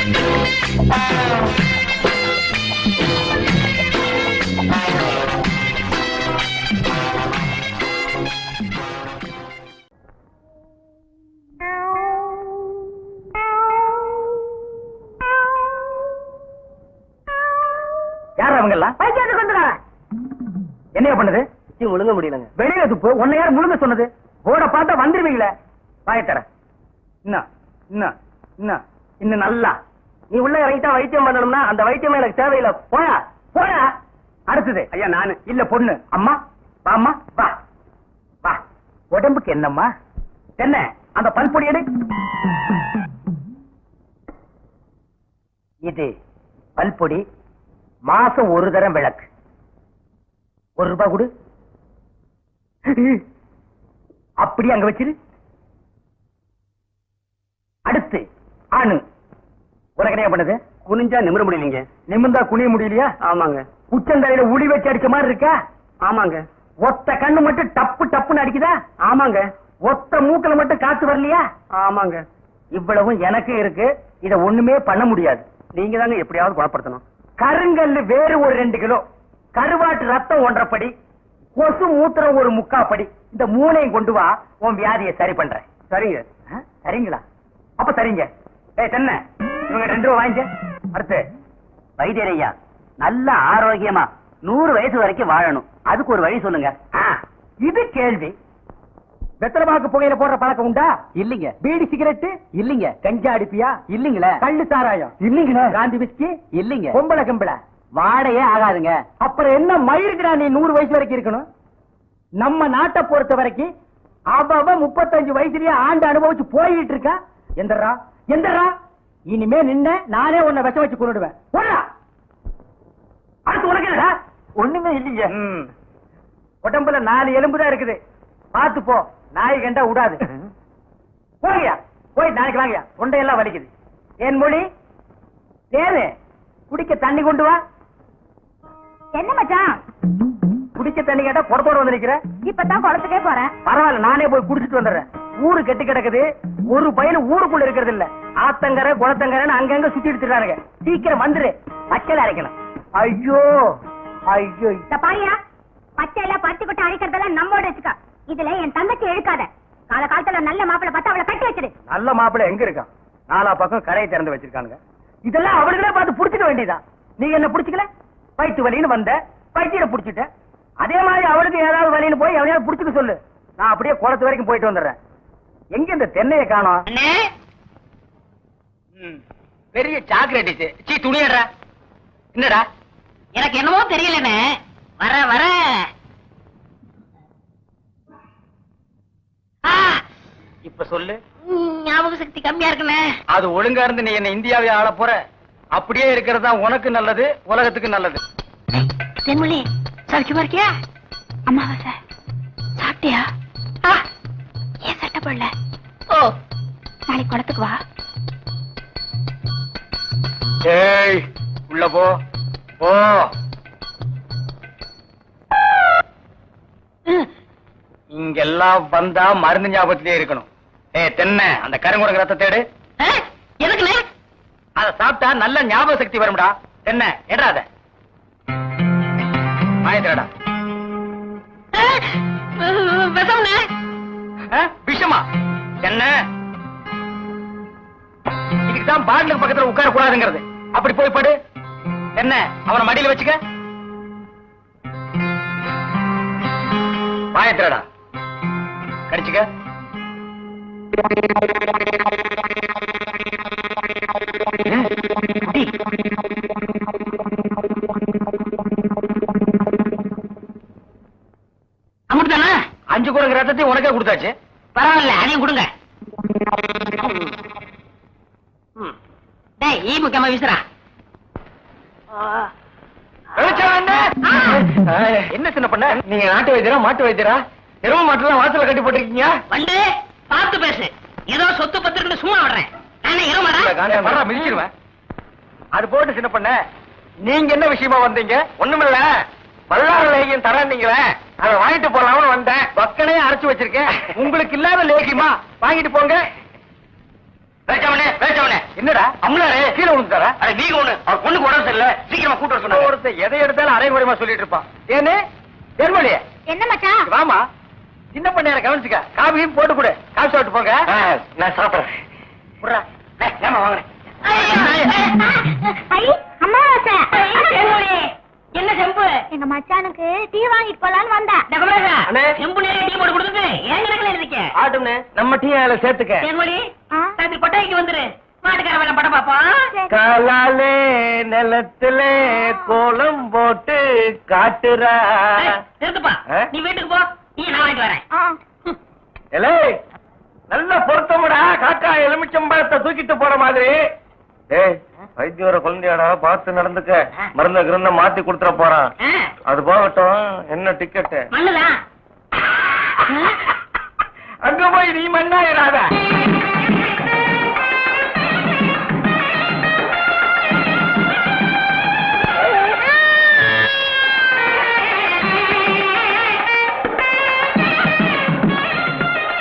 யார் அவங்கெல்லாம்? என்ன பண்ணுது? முழுங்க முடியலங்க. வெளியில துப்பு. உன்னை யார் முழுங்க சொன்னது? போட பார்த்தா வந்துருவீங்களே. வாயத்தர இன்னும் நல்லா நீ உள்ள இறங்கிட்டா வைத்தியம் பண்ணணும்னா அந்த வைத்தியம் எனக்கு தேவையில்லை. போயா போயா. அடுத்தது ஐயா நானு இல்ல பொண்ணு. அம்மா வாம்மா வா வா. உடம்புக்கு என்னம்மா? என்ன அந்த பல்பொடி எடு. இது பல்பொடி. மாசம் ஒரு தரம் விளக்கு. ₹1 கொடு. அப்படி அங்க வச்சிரு. அடுத்து ஆணு. உனக்கு என்ன பண்ணது? குனிஞ்சா நிமிர முடியலீங்க. நிமிர்ந்தா குனிய முடியலையா? ஆமாங்க. உச்சந்தலையில உளி வச்சு அடிச்ச மாதிரி இருக்கா? ஆமாங்க. ஒத்த கண்ணு மட்டும் டப்பு டப்புன்னு அடிக்குதா? ஆமாங்க. ஒத்த மூக்கல மட்டும் காத்து வரலையா? ஆமாங்க. இவ்வளவும் எனக்கு இருக்கு. இத ஒண்ணுமே பண்ண முடியாது. நீங்க தாங்க எப்படியாவது குணப்படுத்தணும். கருங்கல்லு வேறு ஒரு 2 கிலோ, கருவாட்டு ரத்தம் 1.5 படி, கொசு மூத்திரம் ஒரு 3/4 படி. இந்த 3ஐயும் கொண்டு வா, உன் வியாதியை சரி பண்றேன். சரிங்க. சரிங்களா? அப்ப சரிங்க. தென்ன இவங்க 2 ரூபா வாங்கிக்க. அடுத்து வைத்தியரையா நல்ல ஆரோக்கியமா 100 வயசு வரைக்கும் வாழணும். அதுக்கு ஒரு வழி சொல்லுங்க. இது கேள்வி. வெத்தலமாக்கு புகையில போடுற பழக்கம் உண்டா? இல்லீங்க. பீடி சிகரெட்? இல்லீங்க. கஞ்சா அடிப்பியா? இல்லீங்களே. கள்ளு சாராயம்? இல்லீங்களே. காந்தி விஸ்கி? இல்லீங்க. பொம்பளை கம்பளை வாடையே ஆகாதுங்க. அப்புறம் என்ன மயிருக்குடா நீ 100 வயசு வரைக்கும் இருக்கணும்? நம்ம நாட்டை பொறுத்த வரைக்கும் அவ 35 வயசுலயே ஆண்டு அனுபவிச்சு போயிட்டு இருக்கா. எந்தரா எந்தரா இனிமே நின்ன நானே உன்னை விஷ வச்சு கொண்டுடுவேன். அடுத்து உனக்கு என்னடா? ஒண்ணுமே இல்லைங்க. உடம்புல 4 எலும்புதான் இருக்குது. பாத்து போ. நாய் கண்டா விடாது. போங்கயா போய் நாளைக்கு வாங்கயா. தொண்டையெல்லாம் வலிக்குது. என் மொழி தேனு குடிக்க தண்ணி கொண்டு வா. என்ன மச்சான்? குடிக்க தண்ணி கேட்டா குடத்தோட வந்து நிக்கிற. இப்பதான் குளத்துக்கே போறேன். பரவாயில்ல, நானே போய் குடிச்சிட்டு வந்துடுறேன். ஊரு கெட்டு கிடக்குது. ஒரு பையன் ஊருக்குள்ள இருக்கிறது இல்ல. ஆத்தங்கரை குளத்தங்கரைன்னு அங்கங்க சுத்தி எடுத்துட்டானுங்க. சீக்கிரம் வந்துரு. பச்சையில அரைக்கணும். ஐயோ ஐயோ. பாரியா பச்சையில பருத்தி கொட்டை அரைக்கிறதெல்லாம் நம்மோட வச்சுக்கா. இதுல என் தங்கச்சி எழுக்காத. கால காலத்துல நல்ல மாப்பிளை பார்த்து அவளை கட்டி வச்சிரு. நல்ல மாப்பிளை எங்க இருக்கான்? 4 பக்கம் கரையை திறந்து வச்சிருக்கானுங்க. இதெல்லாம் அவளுகளே பார்த்து புடிச்சுக்க வேண்டியதா? நீங்க என்ன புடிச்சுக்கல? வயிற்று வலின்னு வந்த வயிற்ற புடிச்சுட்ட. அதே மாதிரி அவளுக்கு ஏதாவது வலின்னு போய் எவனையாவது புடிச்சுக்க சொல்லு. நான் அப்படியே குளத்து வரைக்கும் போயிட்டு வந்துடுறேன். எங்க இந்த தென்னையை காணோம்? பெரிய சாக்லேட். சீ துணியடா. என்னடா? எனக்கு என்னமோ தெரியலன்னு வர வர இப்ப சொல்லு. ஞாபக சக்தி கம்மியா இருக்குன்னு. அது ஒழுங்கா இருந்து நீ என்ன இந்தியாவை ஆள போற. அப்படியே இருக்கிறதா உனக்கு நல்லது, உலகத்துக்கு நல்லது. சென்மொழி சௌக்கியமா இருக்கியா? அம்மாவாசை சாப்பிட்டியா? ஏன் சட்டை போடல? ஓ நாளைக்கு குளத்துக்கு வா. ஏய் உள்ள போ போ. இங்கெல்லாம் வந்தா மருந்து ஞாபகத்திலே இருக்கணும். தென்னை அந்த கருங்குரங்கு ரத்தத்தை எடு. எதுக்குண்ணே? அத சாப்பிட்டா நல்ல ஞாபக சக்தி வரும்டா. தென்னை எடாத மாயத்திரடா. விஷமா? என்ன இதுக்குதான் பாட்டிலுக்கு பக்கத்துல உட்கார கூடாதுங்கிறது. அப்படி போய் படு. என்ன அவனை மடியில வச்சுக்க. மாயத்திரடா கடிச்சுக்க. அமுட்டானா? 5 குரங்கு ரத்தத்தை உனக்கே கொடுத்தாச்சு. பரவாயில்ல, அதையும் கொடுங்க. ஈ முக்கியமா வீசுறா. என்ன சின்ன பண்ண? நீங்க நாட்டு வைத்தியரா மாட்டு வைத்தியரா? எரும மாட்டுலாம் வாசல கட்டி போட்டிருக்கீங்க. வந்து பார்த்து பேசு. ஏதோ சொத்து பத்திரன்னு சும்மா விடுறேன். நானே மிதிச்சிருவேன். அது போட்டு சின்ன பண்ண, நீங்க என்ன விஷயமா வந்தீங்க? ஒண்ணுமில்ல, வல்லார லேகியம் தரீங்களே, அதை வாங்கிட்டு போலாம்னு வந்தேன். பக்கனே அரைச்சு வச்சிருக்கேன். உங்களுக்கு இல்லாத லேகியமா? வாங்கிட்டு போங்க. பேச்சவனே பேச்சவனே என்னடா அம்லாரே கீழே விழுந்துட்டாரா? அட நீங்க ஒண்ணு அவர் பொண்ணுக்கு உடம்பு சரியில்லை, சீக்கிரமா கூட்டு வர சொன்னாங்க. ஒருத்தர் எதை எடுத்தாலும் அரைகுறைமா சொல்லிட்டு இருப்பான். ஏன்னு தெருமொழியே என்ன மச்சான்? வாமா, சின்ன பண்ணையார கவனிச்சுக்க, காபியும் போட்டு கொடு. காபி சாப்பிட்டு போங்க. நான் சாப்பிடுறேன். ஏமா வாங்குறேன். என்ன செம்பு? எங்க மச்சானுக்கு டீ வாங்கிட்டு போலான்னு வந்தேன். செம்பு நிறைய டீ போட்டு கொடுத்துட்டு ஏன் கணக்குல இருக்க? ஆட்டும்னே, நம்ம டீ அதுல சேர்த்துக்க. தேன்மொழி ராத்திரி கொட்டாய்க்கு வந்துரு, மாட்டுக்கார வேலை படம் பாப்போம். காலாலே நிலத்திலே கோலம் போட்டு காட்டுறா. திருத்துப்பா, நீ வீட்டுக்கு போ, டீ நான் வாங்கிட்டு வரேன். நல்ல பொருத்தமுடா, காக்கா எலுமிச்சம்பழத்தை தூக்கிட்டு போற மாதிரி. ஏய், வைத்தியோர குழந்தையாடா, பார்த்து நடந்துக்க. மருந்த கிருந்த மாத்தி கொடுத்துட போறான். அது போகட்டும், என்ன டிக்கெட்? மண்ணுதான். அங்க போய் நீ மண்ணாயிராத.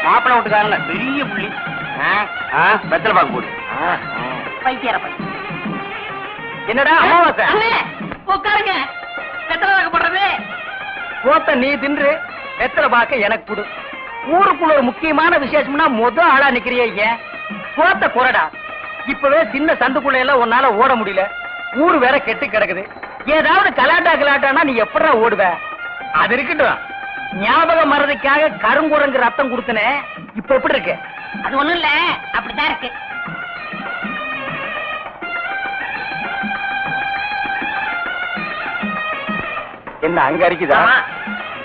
மாப்பிள விட்டுக்காரங்க பெரிய புள்ளி. வெத்தலை பாக்கு போடு. வைத்தியர என்னடா அமாவாசை? உட்காருங்க. வெத்தலை பாக்கு போடுறது போத்த நீ தின்று, வெத்தலை பாக்க எனக்கு கொடு. ஊருக்குள்ள ஒரு முக்கியமான விசேஷம்னா முத ஆளா நிக்கிறியே, ஏன் போத்த குறடா. இப்பவே சின்ன சந்துக்குள்ள எல்லாம் உன்னால ஓட முடியல. ஊரு வேற கெட்டு கிடக்குது. ஏதாவது கலாட்டானா நீ எப்படா ஓடுவ? அது இருக்கட்டும், ஞாபகம் மறதிக்காக கருங்குரங்கு ரத்தம் கொடுத்தனே, இப்ப எப்படி இருக்கு? அது ஒண்ணும் இல்ல, அப்படித்தான் இருக்கு. என்ன அங்க அரிக்குதா?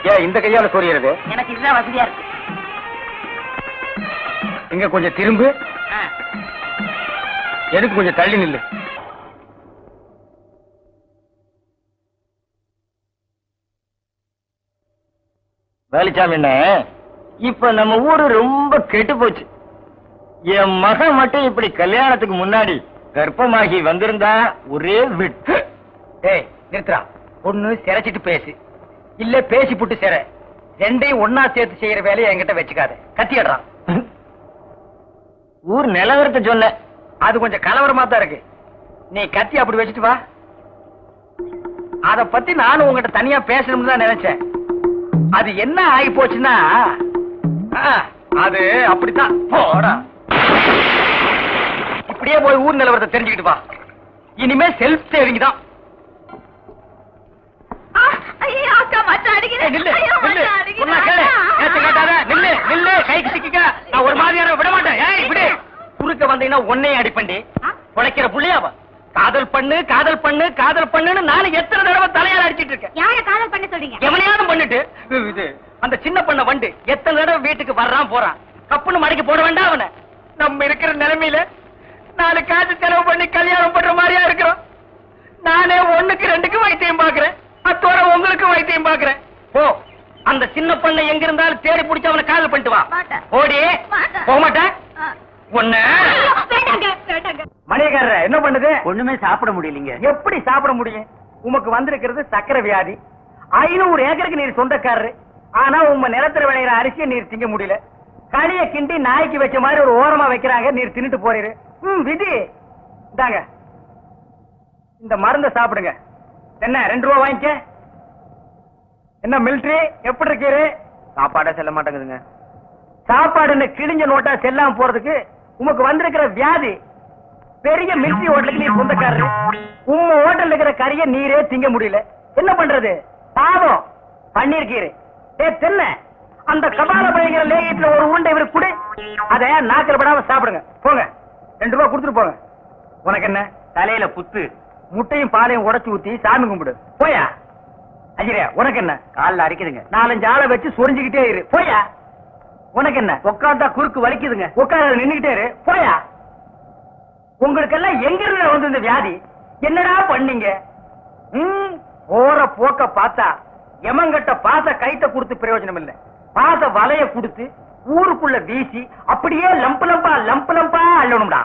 ஏன் இந்த கையால சொரியறது? எனக்கு இதுதான் வசதியா இருக்கு. இங்க கொஞ்சம் திரும்பு, எதுக்கு கொஞ்சம் தள்ளி நில்லு. வேலிச்சாமி, என்ன இப்ப நம்ம ஊரு ரொம்ப கெட்டு போச்சு. என் மகன் மட்டும் இப்படி கல்யாணத்துக்கு முன்னாடி கர்ப்பமாகி வந்திருந்தா ஒரே விட்டு. ஏய் நிறுத்துறா, ஒண்ணு சிரைச்சிட்டு பேசு, இல்ல பேசி புட்டு சிற. ரெண்டையும் ஒன்னா சேர்த்து செய்யற வேலையை என்கிட்ட வச்சுக்காத. கத்திடுறான். ஊர் நிலவரத்தை சொன்ன, அது கொஞ்சம் கலவரமா தான் இருக்கு. நீ கத்தி அப்படி வச்சுட்டு வா. அத பத்தி நானும் உங்ககிட்ட தனியா பேசணும்னு தான் நினைச்சேன். அது என்ன ஆகி போச்சுன்னா, அது அப்படித்தான். போடா, இப்படியே போய் ஊர் நிலவரத்தை தெரிஞ்சுக்கிட்டு வா. இனிமே செல்ஃப் சேவிங் தான். கைக்கு சிக்க நான் ஒரு மாதிரியான விட மாட்டேன். குறுக்க வந்தீங்கன்னா ஒன்னே அடிப்பண்டி குலைக்கிற புள்ளையாவா? காதல் பண்ணு காதல் பண்ணு காதல் பண்ணுன்னு நானும் எத்தனை தடவை தலையால அடிச்சிட்டு இருக்கேன். யார காதல் பண்ண சொல்றீங்க? எவனையாவது பண்ணிட்டு இது அந்த சின்ன பண்ண வண்டு எத்தனை தடவை வீட்டுக்கு வர்றான் போறான். கப்புன்னு மடக்கி போட வேண்டாம் அவனை. நம்ம இருக்கிற நிலைமையில 4 காசு செலவு பண்ணி கல்யாணம் பண்ற மாதிரியா இருக்கிறோம். நானே 1க்கு 2க்கு வைத்தியம் பாக்குறேன். அத்தோட உங்களுக்கு வைத்தியம் பாக்குறேன். போ, அந்த சின்ன பண்ண எங்க இருந்தாலும் தேடி பிடிச்சு அவனை காதல் பண்ணிட்டு வா. ஓடி போக மாட்டேன். மணியக்காரர என்ன பண்ணுது? ஒண்ணுமே சாப்பிட முடியலீங்க. எப்படி சாப்பிட முடியும்? உமக்கு வந்திருக்கிறது சக்கரை வியாதி. 500 ஏக்கருக்கு நீர் சொந்தக்காரரு. ஆனா உங்க நிலத்துல விளையிற அரிசியை நீர் திங்க முடியல. களிய கிண்டி நாய்க்கு வச்ச மாதிரி ஒரு ஓரமா வைக்கிறாங்க, நீர் தின்னுட்டு போறீரு. விதி இந்தாங்க, இந்த மருந்த சாப்பிடுங்க. என்ன 2 ரூபா வாங்கிக்க. என்ன மிலிட்டரி எப்படி இருக்கீரு? சாப்பாடா செல்ல மாட்டேங்குதுங்க. சாப்பாடுன்னு கிழிஞ்ச நோட்டா செல்லாம போறதுக்கு உமக்கு வந்திருக்கிற வியாதி. பெரிய மிலிட்டரி ஹோட்டலுக்கு நீ சொந்தக்காரரு. உங்க ஹோட்டல்ல இருக்கிற கறிய நீரே திங்க முடியல. என்ன பண்றது? பாவம் பண்ணிருக்கீரு. தென்ன அந்த கபால பயங்கர லேகியத்துல ஒரு உருண்டை இவருக்கு கொடு. அத நாக்கில படாம சாப்பிடுங்க. போங்க, 2 ரூபா கொடுத்துட்டு போங்க. உனக்கு என்ன தலையில புத்து? முட்டையும் பாலையும் உடைச்சு ஊத்தி சாமி கும்பிடு. போயா. அஜிரே, உனக்கு என்ன? காலில் அரிக்குதுங்க. 4-5 ஆளை வச்சு சொரிஞ்சுக்கிட்டே இரு. போயா. உனக்கு என்ன? உட்கார்ந்தா குறுக்கு வலிக்குதுங்க. உட்கார நின்னுகிட்டே இரு. போயா. உங்களுக்கெல்லாம் எங்க இருந்து வந்து இந்த வியாதி? என்னடா பண்ணீங்க? போற போக்க பார்த்தா எமங்கட்ட பாச கைத்த கொடுத்து பிரயோஜனம் இல்ல. பாச வலைய கொடுத்து ஊருக்குள்ள வீசி அப்படியே லம்பு லம்பா அள்ளணும்டா.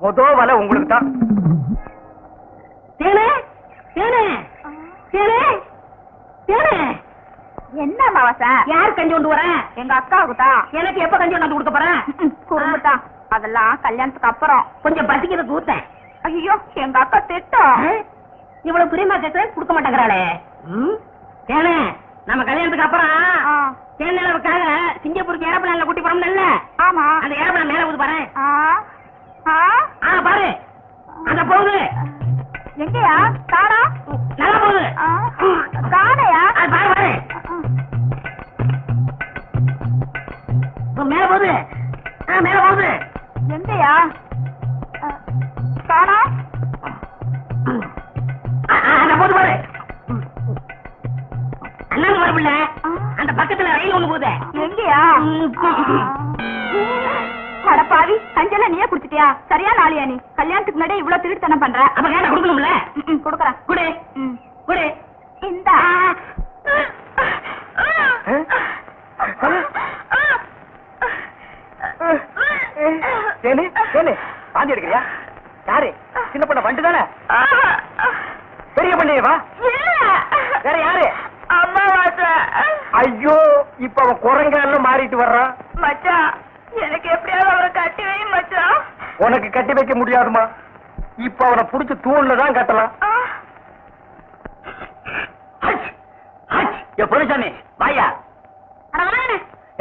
மொத வலை உங்களுக்கு தான். என்ன மாவசா? யார் கஞ்சி கொண்டு வரேன்? எங்க அக்காவுக்கு தான். எனக்கு எப்ப கஞ்சி கொண்டு கொடுக்க போறேன்? குறும்புதான். அதெல்லாம் கல்யாணத்துக்கு அப்புறம். கொஞ்சம் பசிக்கிறது ஊத்தேன். ஐயோ எங்க அக்கா திட்டம். இவ்வளவு பிரியமா கேட்க கொடுக்க மாட்டேங்கிறாளே. ஏனே நம்ம கல்யாணத்துக்கு அப்புறம் தேனிலவுக்காக சிங்கப்பூருக்கு ஏரோப்ளான்ல கூட்டி போறோம்ல. ஆமா. அந்த ஏரோப்ளான் மேல ஊது பாரு. பாரு அங்க போகுது. எங்கயா? தாரா நல்லா போகுது. தானையா? பாரு பாரு மேல போகுது. மேல போகுது. எங்கயா? தாரா போது பாரு. அண்ணன் வரப்பில்ல அந்த பக்கத்துல ரயில் ஒண்ணு போகுது. எங்கயா? அடப்பாவி கஞ்சல நீயே குடுத்துட்டியா? சரியா நாளியா நீ? கல்யாணத்துக்கு முன்னாடி இவ்வளவு திருட்டுத்தனம் பண்ற. அப்ப கேட்ட கொடுக்கணும்ல. குடுக்கறேன். குடு குடு. இந்த பாந்தி எடுக்கிறியா? யாரு? சின்ன பொண்ண வண்டு தானே? பெரிய பண்ணையவா? வேற யாரு? அம்மா வாச. ஐயோ இப்ப அவன் குரங்கால மாறிட்டு வர்றான். மச்சான் எனக்கு எப்படியாவது அவரை கட்டி வை மச்சான். உனக்கு கட்டி வைக்க முடியாதுமா. இப்ப அவனை புடிச்சு தூண்ல தான் கட்டலாம். பொருசாமி வாயா.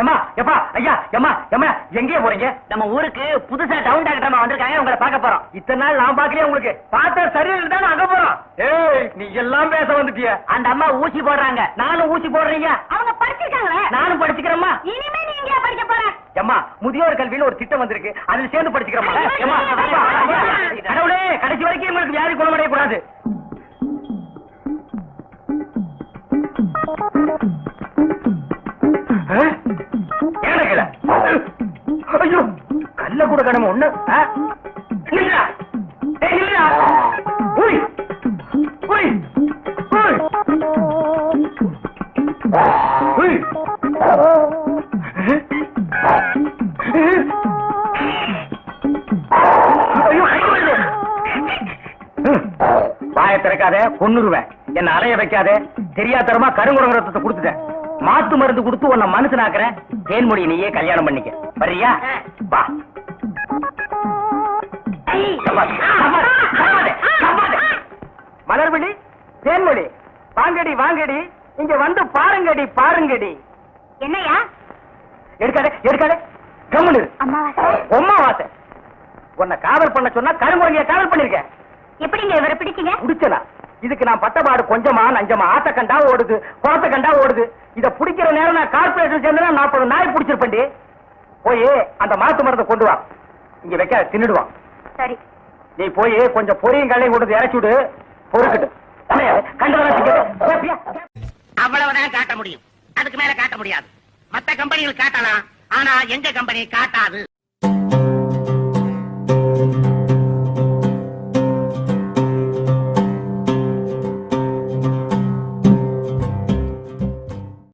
எம்மா எப்பா ஐயா எம்மா எம்மா எங்கேயே போறீங்க? நம்ம ஊருக்கு புதுசா டவுன் டாக்டர் வந்திருக்காங்க, உங்களை பார்க்க போறோம். இத்தனை நாள் நான் பாக்கலையே உங்களுக்கு. பார்த்தா சரியில்லை தானே அங்க போறோம். ஏய் நீ எல்லாம் பேச வந்துட்டிய. அந்த அம்மா ஊசி போடுறாங்க, நானும் ஊசி போடுறீங்க. அவங்க படிச்சிருக்காங்களே. நானும் படிச்சுக்கிறேம்மா. இனிமே நீ எங்கயா படிக்க போற? எம்மா முதியோர் கல்வின்னு ஒரு திட்டம் வந்திருக்கு, அதுல சேர்ந்து படிச்சுக்கிறோமா. கடவுளே கடைசி வரைக்கும் உங்களுக்கு வியாதி குணமடைய கூடாது. ஐயோ கல்ல கூட கடமை ஒண்ணு. வாய திறக்காத கொன்னுருவேன். என்ன அலைய வைக்காத. தெரியாதரமா கருங்குரங்க ரத்தத்தை கொடுத்துட்டேன். மாத்து மருந்து கொடுத்து உன்னை மனுஷனாக்குறேன். தேன்மொழி நீயே கல்யாணம் பண்ணிக்க. வர்றியா? வா. மலர்விழி தேன்மொழி வாங்கடி வாங்கடி, இங்க வந்து பாருங்கடி பாருங்கடி. என்னையா? எடுக்காதே எடுக்காதே கம்முனு. அம்மாவாசை. உன்னை காதல் பண்ண சொன்னா கருங்குரங்கிய காதல் பண்ணிருக்க. எப்படிங்க இவரை பிடிச்சீங்க? பிடிச்சனா? இதுக்கு நான் பட்டபாடு கொஞ்சமா நஞ்சமா. ஆத்த கண்டா ஓடுது, குளத்த கண்டா ஓடுது. இத பிடிக்கிற நேரம் நான் கார்பரேஷன் சேர்ந்தா 40 நாய் பிடிச்சிருப்பேன்டி. போய் அந்த மாத்து மருந்தை கொண்டு வா. இங்க வைக்க தின்னுடுவான். சரி. நீ போய் கொஞ்சம் பொரியும் கல்லையும் கொண்டு இறக்கி விடு. பொறுக்கட்டு அவ்வளவுதான் காட்ட முடியும், அதுக்கு மேல காட்ட முடியாது. மத்த கம்பெனிகள் காட்டலாம், ஆனா எங்க கம்பெனி காட்டாது.